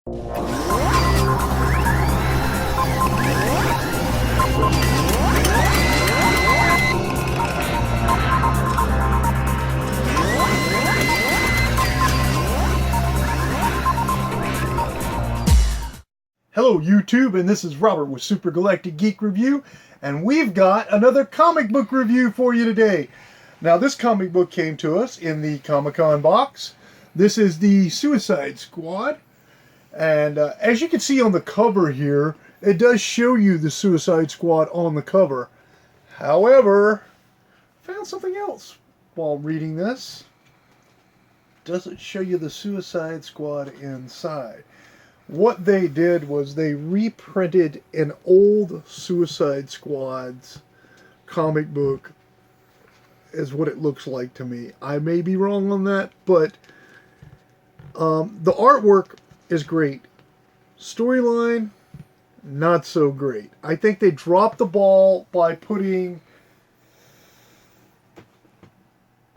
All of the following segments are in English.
Hello YouTube, and this is Robert with Super Galactic Geek Review, and we've got another comic book review for you today. Now this comic book came to us in the Comic-Con box. This is the Suicide Squad, and as you can see on the cover here, it does show you the Suicide Squad on the cover. However, I found something else while reading this. It doesn't show you the Suicide Squad inside. What they did was they reprinted an old Suicide Squad's comic book is what it looks like to me. I may be wrong on that, but the artwork is great. Storyline, not so great. I think they dropped the ball by putting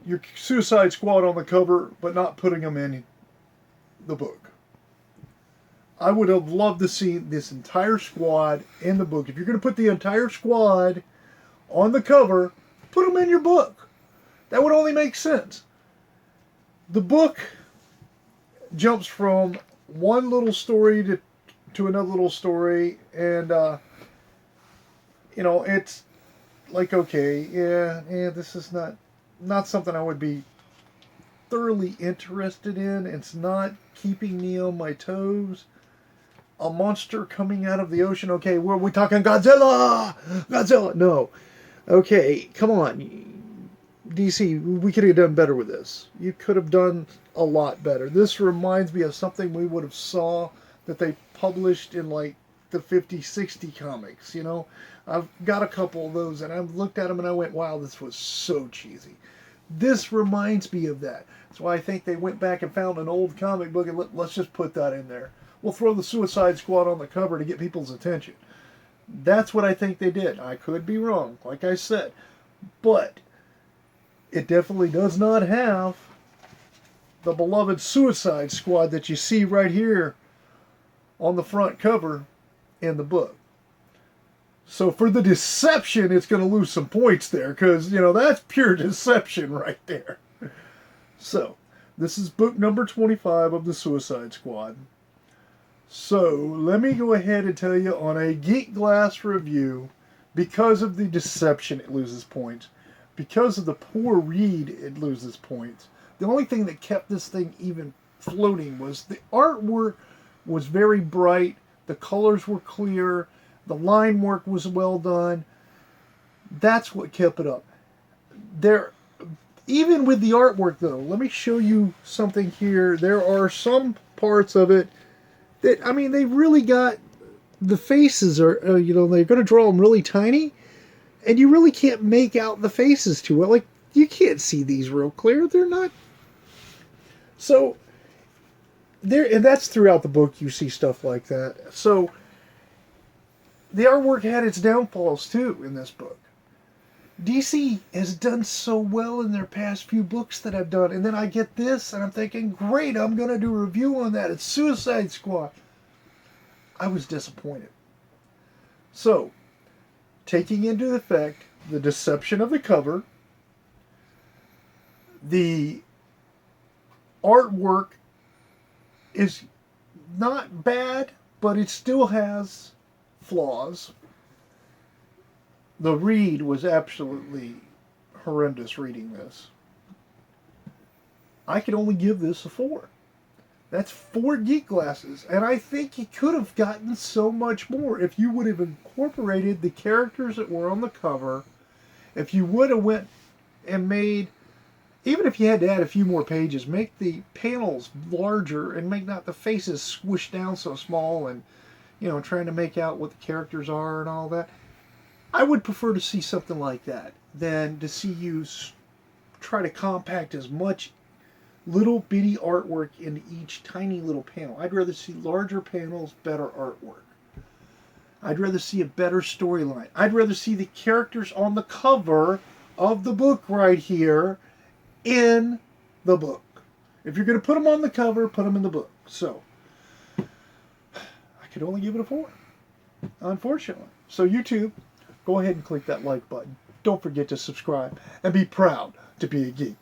your Suicide Squad on the cover, but not putting them in the book. I would have loved to see this entire squad in the book. If you're going to put the entire squad on the cover, put them in your book. That would only make sense. The book jumps from one little story to another little story, and it's like, okay, yeah, this is not something I would be thoroughly interested in. It's not keeping me on my toes. A monster coming out of the ocean. Okay, were we talking Godzilla? Godzilla. No. Okay, come on. DC, we could have done better with this. You could have done a lot better. This reminds me of something we would have saw that they published in like the 50, 60 comics, you know? I've got a couple of those and I've looked at them and I went, wow, this was so cheesy. This reminds me of that. That's why I think they went back and found an old comic book and let's just put that in there. We'll throw the Suicide Squad on the cover to get people's attention. That's what I think they did. I could be wrong, like I said. But it definitely does not have the beloved Suicide Squad that you see right here on the front cover in the book. So for the deception, it's going to lose some points there because, that's pure deception right there. So, this is book number 25 of the Suicide Squad. So, let me go ahead and tell you on a Geek Glass review, because of the deception, it loses points. Because of the poor read, it loses points. The only thing that kept this thing even floating was the artwork was very bright, the colors were clear, the line work was well done. That's what kept it up. Even with the artwork, though, let me show you something here. There are some parts of it that, they really got the faces are, they're going to draw them really tiny, and you really can't make out the faces too well. Like, you can't see these real clear. They're not. So, and that's throughout the book, you see stuff like that. So, the artwork had its downfalls too in this book. DC has done so well in their past few books that I've done. And then I get this, and I'm thinking, great, I'm going to do a review on that. It's Suicide Squad. I was disappointed. So, taking into effect the deception of the cover, the artwork is not bad, but it still has flaws. The read was absolutely horrendous reading this. I could only give this a 4. That's 4 Geek Glasses. And I think you could have gotten so much more if you would have incorporated the characters that were on the cover. If you would have went and made, even if you had to add a few more pages, make the panels larger and make not the faces squished down so small and, trying to make out what the characters are and all that. I would prefer to see something like that than to see you try to compact as much little bitty artwork into each tiny little panel. I'd rather see larger panels, better artwork. I'd rather see a better storyline. I'd rather see the characters on the cover of the book right here in the book. If you're going to put them on the cover, put them in the book. So, could only give it a 4, unfortunately. So YouTube, go ahead and click that like button. Don't forget to subscribe and be proud to be a geek.